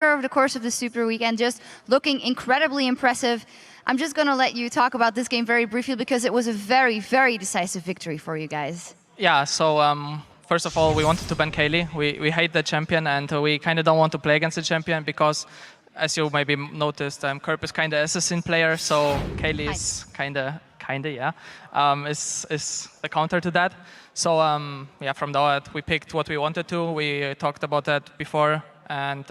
over the course of the Super Weekend, just looking incredibly impressive. I'm just going to let you talk about this game very briefly because it was a very, very decisive victory for you guys. Yeah, so first of all, we wanted to ban Kaylee. We hate the champion, and we kind of don't want to play against the champion because, as you maybe noticed, Kerp is kind of assassin player, so Kaylee is kind of, yeah, is the counter to that. So yeah, from that, we picked what we wanted to. We talked about that before, and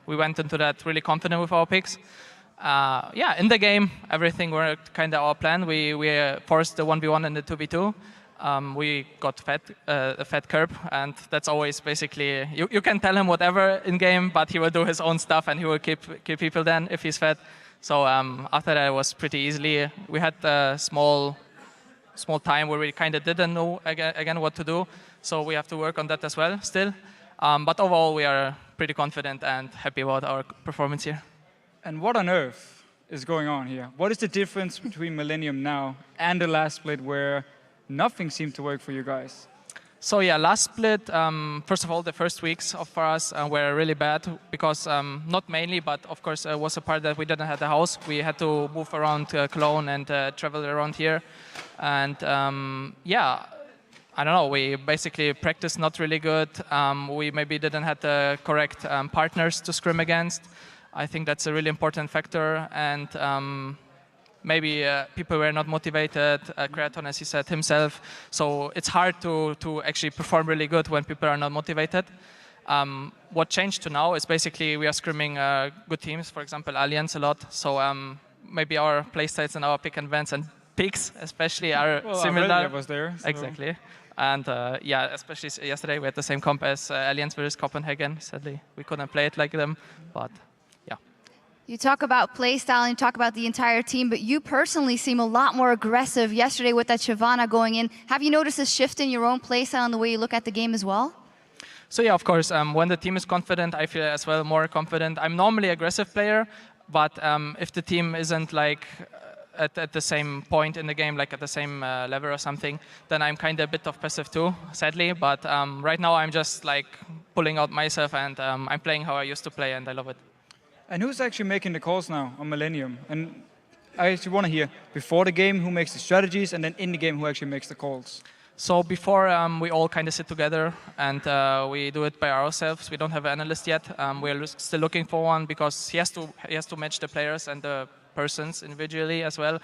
we went into that really confident with our picks. Yeah, in the game, everything worked kind of our plan. We forced the 1v1 and the 2v2. We got a fat Kerp, and that's always basically, you can tell him whatever in game, but he will do his own stuff and he will keep people then if he's fat. So after that, it was pretty easily. We had a small time where we kind of didn't know again what to do, so we have to work on that as well still. But overall, we are pretty confident and happy about our performance here. And what on earth is going on here? What is the difference between Millennium now and the last split where nothing seemed to work for you guys? So yeah, last split, first of all, the first weeks for us were really bad because, not mainly, but of course was a part that we didn't have the house. We had to move around Cologne and travel around here. And yeah, I don't know, we basically practiced not really good. We maybe didn't have the correct partners to scrim against. I think that's a really important factor. And maybe people were not motivated, Creaton, as he said himself. So it's hard to actually perform really good when people are not motivated. What changed to now is basically we are scrimming good teams, for example, Allianz a lot. So maybe our playstyles and our pick and bans and picks especially are similar. Aurelia was there. So. Exactly. And yeah, especially yesterday we had the same comp as Allianz versus Copenhagen. Sadly, we couldn't play it like them, but yeah. You talk about play style and you talk about the entire team, but you personally seem a lot more aggressive yesterday with that Shyvana going in. Have you noticed a shift in your own play style and the way you look at the game as well? So yeah, of course, when the team is confident, I feel as well more confident. I'm normally an aggressive player, but if the team isn't like at the same point in the game, like at the same level or something, then I'm kind of a bit of passive too, sadly. But right now I'm just like pulling out myself and I'm playing how I used to play and I love it. And who's actually making the calls now on Millennium? And I actually want to hear, before the game, who makes the strategies, and then in the game, who actually makes the calls? So before, we all kind of sit together and we do it by ourselves. We don't have an analyst yet. We're still looking for one because he has to match the players and the persons individually as well.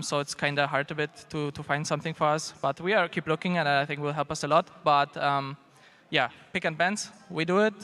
So it's kind of hard a bit to find something for us. But we keep looking, and I think will help us a lot. But yeah, pick and bans, we do it.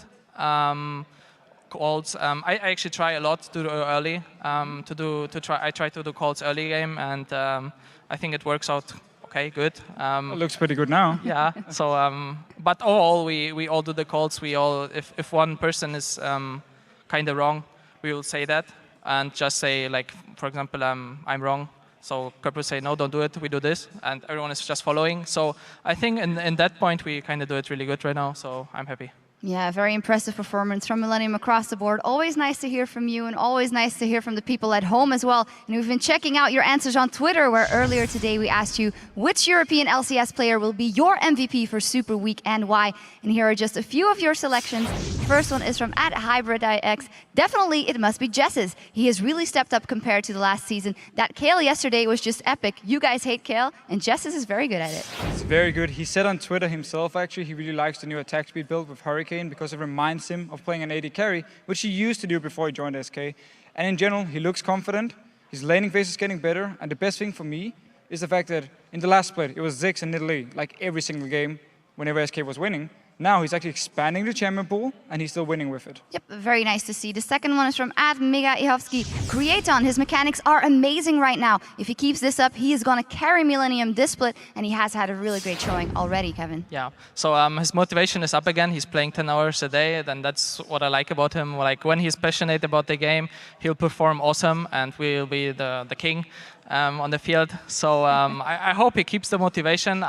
Calls, I actually try a lot to do early. I try to do calls early game, and I think it works out okay, good. It looks pretty good now. Yeah. So, but overall, we all do the calls. We all, if one person is kind of wrong, we will say that and just say, like, for example, I'm wrong. So Kerp will say, no, don't do it. We do this, and everyone is just following. So I think in that point we kind of do it really good right now. So I'm happy. Yeah, very impressive performance from Millennium across the board. Always nice to hear from you and always nice to hear from the people at home as well. And we've been checking out your answers on Twitter, where earlier today we asked you which European LCS player will be your MVP for Super Week and why. And here are just a few of your selections. The first one is from @HybridIX. Definitely it must be Jess's. He has really stepped up compared to the last season. That Kale yesterday was just epic. You guys hate Kale, and Jess's is very good at it. It's very good. He said on Twitter himself, actually, he really likes the new attack speed build with Hurricane, because it reminds him of playing an AD carry, which he used to do before he joined SK. And in general, he looks confident, his laning phase is getting better, and the best thing for me is the fact that in the last split, it was Ziggs and Nidalee, like every single game, whenever SK was winning. Now he's actually expanding the champion pool, and he's still winning with it. Yep, very nice to see. The second one is from @Mega-Ihovsky. Creaton, his mechanics are amazing right now. If he keeps this up, he is going to carry Millennium this split, and he has had a really great showing already, Kevin. Yeah, so his motivation is up again. He's playing 10 hours a day, and that's what I like about him. Like, when he's passionate about the game, he'll perform awesome, and we'll be the king on the field. So I hope he keeps the motivation.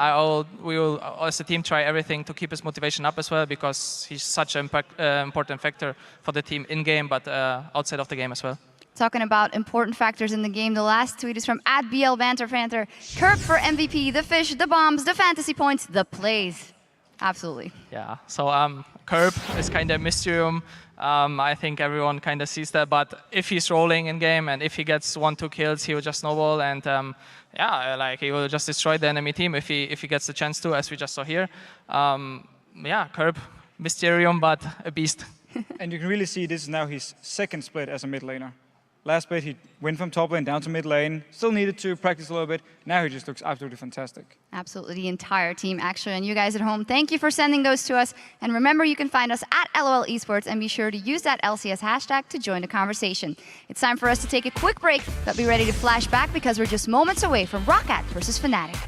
We will, as a team, try everything to keep his motivation up as well, because he's such an important factor for the team in-game, but outside of the game as well. Talking about important factors in the game, the last tweet is from @BLBanterFanter. Kerp for MVP, the fish, the bombs, the fantasy points, the plays. Absolutely. Yeah, so Curb is kind of a mysterium. I think everyone kind of sees that, but if he's rolling in game and if he gets 1-2 kills, he will just snowball and yeah, like he will just destroy the enemy team if he gets the chance to, as we just saw here. Yeah, Curb, mysterium, but a beast. And you can really see this is now his second split as a mid laner. Last split, he went from top lane down to mid lane, still needed to practice a little bit. Now he just looks absolutely fantastic. Absolutely, the entire team, actually. And you guys at home, thank you for sending those to us. And remember, you can find us at LOL Esports and be sure to use that LCS hashtag to join the conversation. It's time for us to take a quick break, but be ready to flash back because we're just moments away from Roccat versus Fnatic.